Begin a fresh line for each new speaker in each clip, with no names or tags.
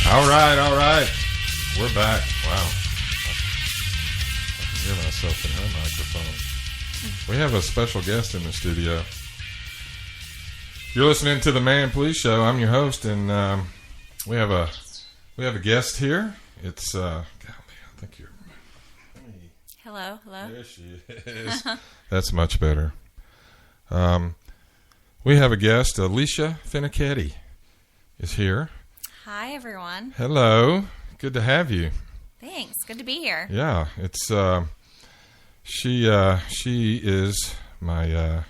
All right. We're back. Wow. I can hear myself in her microphone. We have a special guest in the studio. You're listening to the Man Please Show. I'm your host, and we have a guest here. It's golly, I think you're.
Hello.
There she is. That's much better. We have a guest. Alicia Finichetti is here.
Hi, everyone.
Hello. Good to have you.
Thanks. Good to be here.
Yeah, it's she is my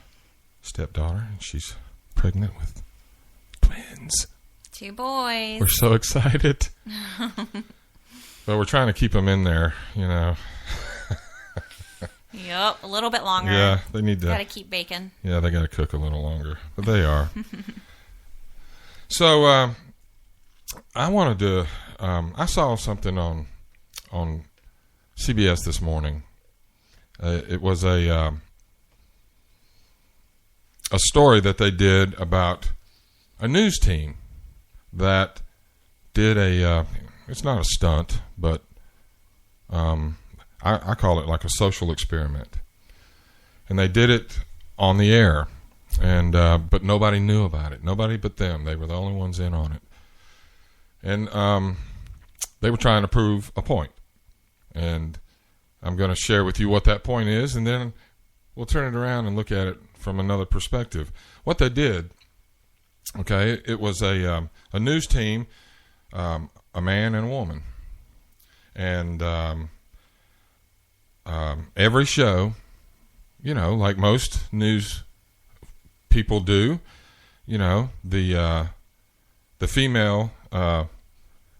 stepdaughter, and she's pregnant with twins.
2 boys.
We're so excited. But we're trying to keep them in there, you know.
Yep, a little bit longer.
Yeah, they need to.
Got to keep baking.
Yeah, they got to cook a little longer, but they are. So I wanted to. I saw something on CBS this morning. It was a story that they did about a news team that did a. It's not a stunt, but I call it like a social experiment, and they did it on the air, and but nobody knew about it. Nobody but them. They were the only ones in on it, and they were trying to prove a point. And I'm going to share with you what that point is, and then we'll turn it around and look at it from another perspective. What they did, okay, it was a news team, a man and a woman, and every show, you know, like most news people do, you know, the female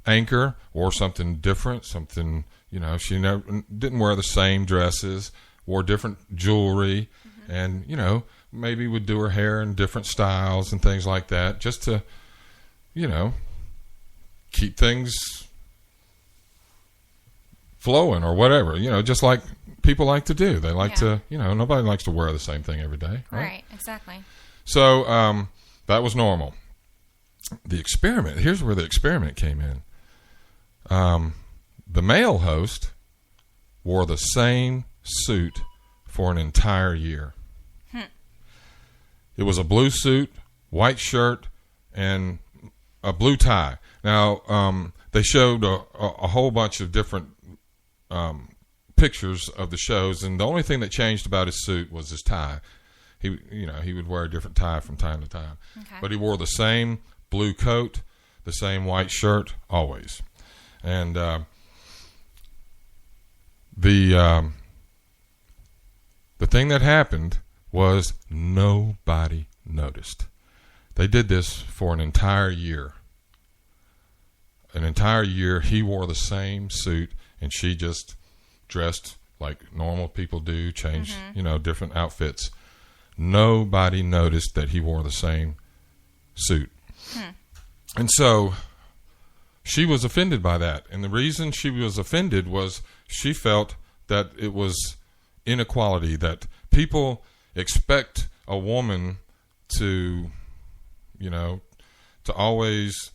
anchor wore something different, something, you know, she didn't wear the same dresses, wore different jewelry, and, you know, maybe would do her hair in different styles and things like that, just to, you know, keep things flowing or whatever, you know, just like people like to do. They like to, you know, nobody likes to wear the same thing every day.
Right, exactly.
So that was normal. The experiment, here's where the experiment came in. The male host wore the same suit for an entire year. It was a blue suit, white shirt, and a blue tie. Now, they showed a whole bunch of different pictures of the shows, and the only thing that changed about his suit was his tie. He would wear a different tie from time to time.
Okay.
But he wore the same blue coat, the same white shirt, always. And the thing that happened was nobody noticed. They did this for an entire year. An entire year, he wore the same suit, and she just dressed like normal people do, changed, you know, different outfits. Nobody noticed that he wore the same suit. And so she was offended by that. And the reason she was offended was she felt that it was inequality, that people expect a woman to, you know, to always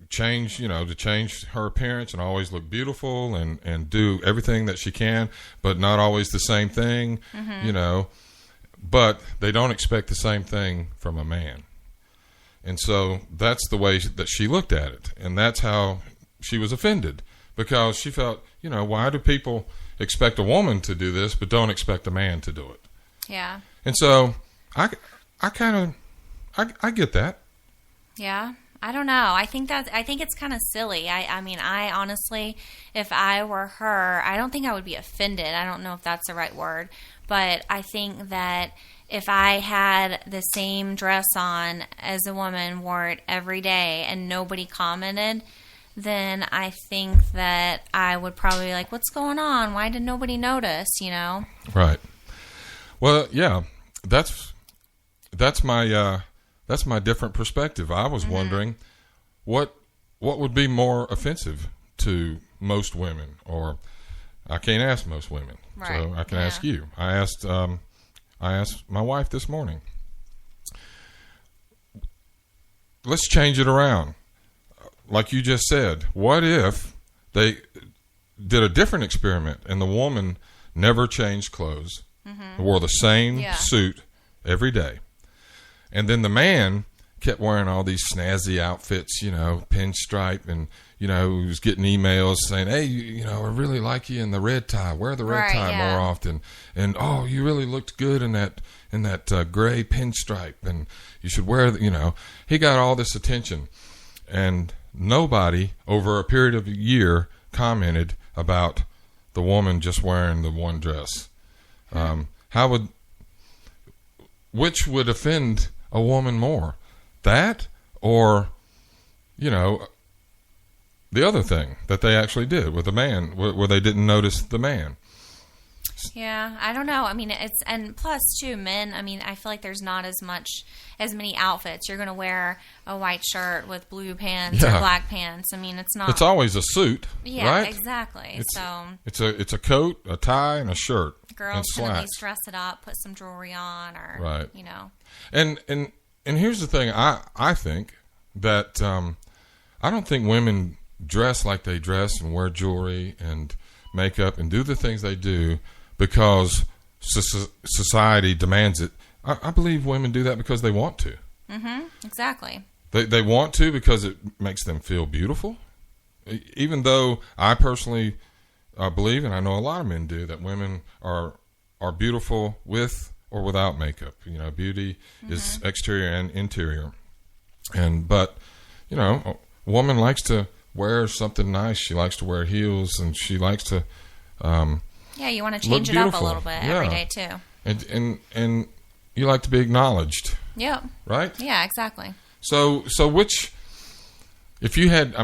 change, you know, to change her appearance and always look beautiful and do everything that she can, but not always the same thing, you know. But they don't expect the same thing from a man. And so that's the way that she looked at it. And that's how she was offended, because she felt, you know, why do people expect a woman to do this but don't expect a man to do it?
Yeah.
And so I get that.
Yeah. I don't know. I think it's kind of silly. I mean, I honestly, if I were her, I don't think I would be offended. I don't know if that's the right word, but I think that if I had the same dress on as a woman, wore it every day, and nobody commented, then I think that I would probably be like, what's going on? Why did nobody notice, you know?
Right. Well, yeah, that's my different perspective. I was wondering what would be more offensive to most women, or I can't ask most women, so I can ask you. I asked my wife this morning. Let's change it around. like you just said, what if they did a different experiment and the woman never changed clothes, wore the same suit every day, and then the man kept wearing all these snazzy outfits, pinstripe, and he was getting emails saying, hey, I really like you in the red tie. Wear the red tie more often. And oh, you really looked good in that gray pinstripe, and you should wear he got all this attention, and nobody over a period of a year commented about the woman just wearing the one dress. Which would offend a woman more? That or, the other thing that they actually did with the man, where they didn't notice the man.
Yeah, I don't know. I mean, and plus too, men, I mean, I feel like there's not as many outfits. You're going to wear a white shirt with blue pants or black pants. I mean, it's not.
It's always a suit, right?
Exactly.
It's a coat, a tie, and a shirt.
Girls can at least dress it up, put some jewelry on, or
And here's the thing. I think that I don't think women dress like they dress and wear jewelry and makeup and do the things they do because society demands it. I believe women do that because they want to.
Exactly.
They want to because it makes them feel beautiful. Even though I personally believe, and I know a lot of men do, that women are beautiful with or without makeup. Beauty is exterior and interior. But a woman likes to wear something nice. She likes to wear heels, and she likes to
you want to change it up a little bit every day too.
And you like to be acknowledged.
Yep.
Right?
Yeah, exactly.
So which, if you had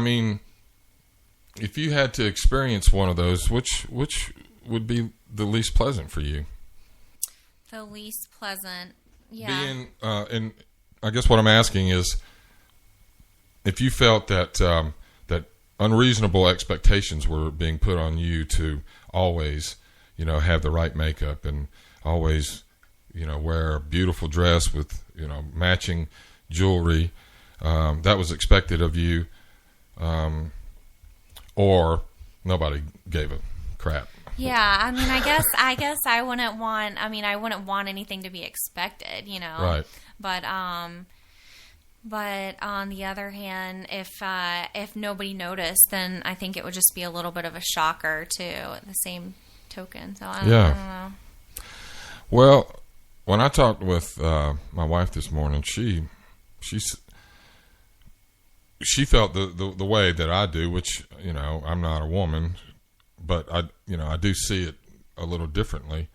to experience one of those, which would be the least pleasant for you?
The least pleasant,
being, and I guess what I'm asking is, if you felt that that unreasonable expectations were being put on you to always, have the right makeup and always, wear a beautiful dress with, matching jewelry, that was expected of you, or nobody gave a crap.
Yeah, I mean, I guess I wouldn't want anything to be expected,
Right.
But on the other hand, if nobody noticed, then I think it would just be a little bit of a shocker too, at the same token. So I don't know.
Well, when I talked with my wife this morning, she felt the way that I do, which, I'm not a woman, but I do see it a little differently.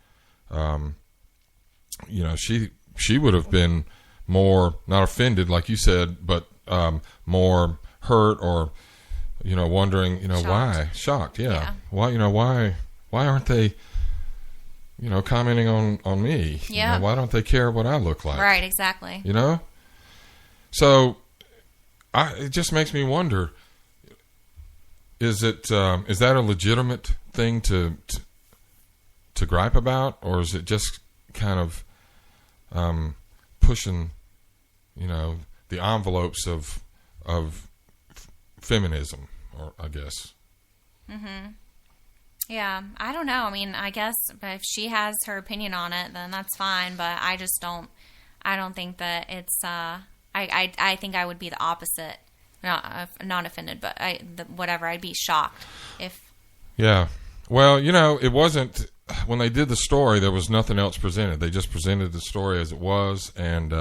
She would have been more, not offended like you said, but more hurt or wondering, why shocked, why aren't they commenting on me? Why don't they care what I look like?
Right, exactly.
So it just makes me wonder, is that a legitimate thing to gripe about, or is it just kind of pushing the envelopes of feminism, or I guess.
Yeah, I don't know. I mean, I guess if she has her opinion on it, then that's fine. But I just don't. I don't think that it's. I think I would be the opposite. Not offended, but whatever. I'd be shocked if. Yeah,
well, it wasn't when they did the story. There was nothing else presented. They just presented the story as it was, and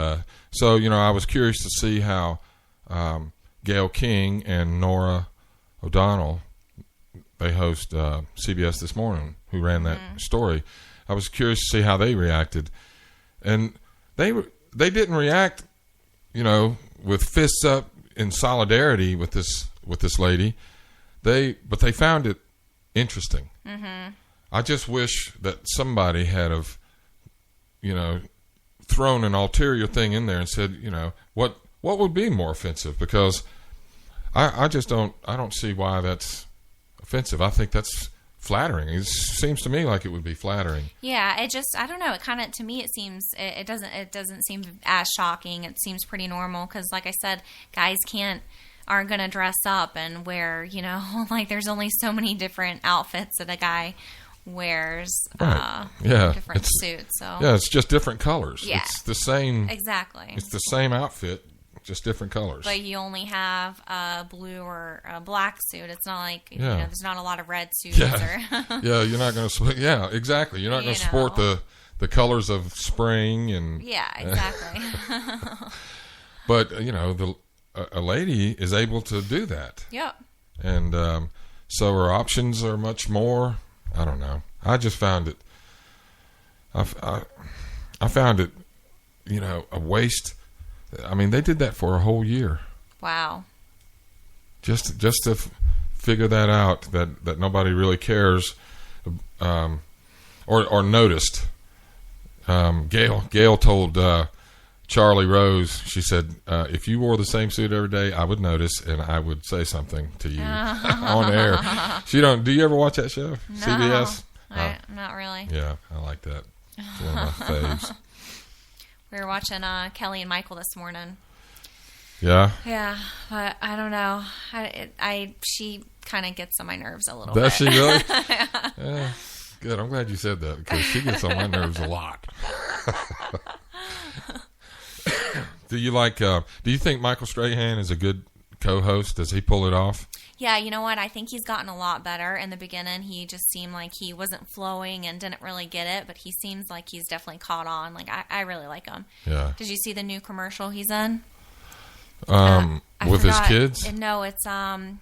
so I was curious to see how Gayle King and Norah O'Donnell, they host CBS This Morning, who ran that story. I was curious to see how they reacted, and they didn't react, with fists up in solidarity with this lady. But they found it interesting. I just wish that somebody had thrown an ulterior thing in there and said, what would be more offensive? Because I don't see why that's offensive. I think that's flattering. It seems to me like it would be flattering.
Yeah, I don't know. It kind of, to me, it seems, it doesn't seem as shocking. It seems pretty normal because, like I said, guys can't aren't going to dress up and wear, like there's only so many different outfits that a guy wears.
Right. Yeah.
Different suits. So
yeah, it's just different colors.
Yeah.
It's the same.
Exactly.
It's the same outfit, just different colors.
But you only have a blue or a black suit. It's not like, there's not a lot of red suits.
Yeah, yeah, you're not going to. Yeah, exactly. You're not going to sport the colors of spring and.
Yeah, exactly.
But a lady is able to do that.
Yep.
And so her options are much more. I don't know. I just found it. I found it, a waste. I mean, they did that for a whole year.
Wow.
Just to figure that out, that nobody really cares, or noticed. Gail told Charlie Rose, she said, if you wore the same suit every day, I would notice and I would say something to you on air. Do you ever watch that show?
No,
CBS?
Not really.
Yeah, I like that. It's one of my faves.
We were watching Kelly and Michael this morning.
Yeah?
Yeah, but I don't know. She kind of gets on my nerves a little bit.
Does she really? Yeah. Good. I'm glad you said that because she gets on my nerves a lot. Do you think Michael Strahan is a good co-host? Does he pull it off?
Yeah, you know what? I think he's gotten a lot better. In the beginning, he just seemed like he wasn't flowing and didn't really get it, but he seems like he's definitely caught on. Like, I really like him.
Yeah.
Did you see the new commercial he's in?
With his kids?
No, it's some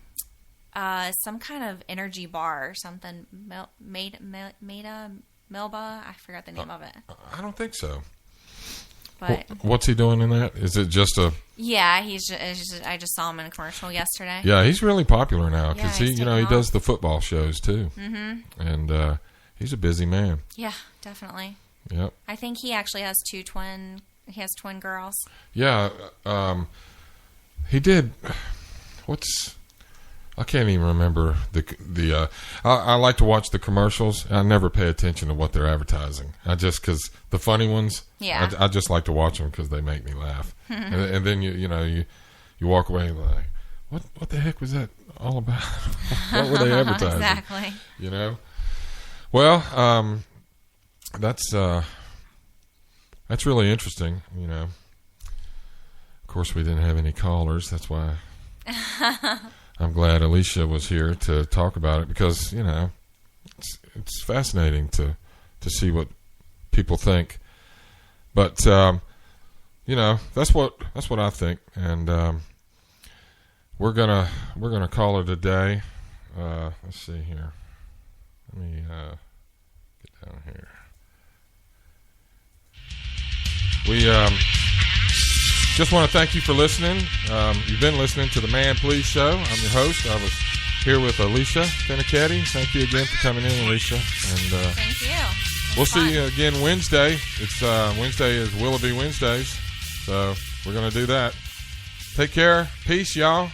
kind of energy bar or something. Melba? I forgot the name of it.
I don't think so.
But
what's he doing in that? Is it just a?
Yeah, I just saw him in a commercial yesterday.
Yeah, he's really popular now because
he
he does the football shows too. Mm-hmm. And he's a busy man.
Yeah, definitely.
Yep.
I think he actually has twin twin girls.
Yeah, he did. I can't even remember the. I like to watch the commercials. I never pay attention to what they're advertising. Because the funny ones.
Yeah.
I just like to watch them because they make me laugh. and then you walk away like, what the heck was that all about? What were they advertising?
Exactly.
Well, that's really interesting. Of course, we didn't have any callers. That's why. I'm glad Alicia was here to talk about it because it's fascinating to see what people think. But that's what I think, and we're gonna call it a day. Let's see here. Let me get down here. We just want to thank you for listening. You've been listening to the Man Please Show. I'm your host. I was here with Alicia Finichetti. Thank you again for coming in, Alicia. And
thank you.
We'll see you again Wednesday. It's Wednesday is Willoughby Wednesdays, so we're going to do that. Take care. Peace, y'all.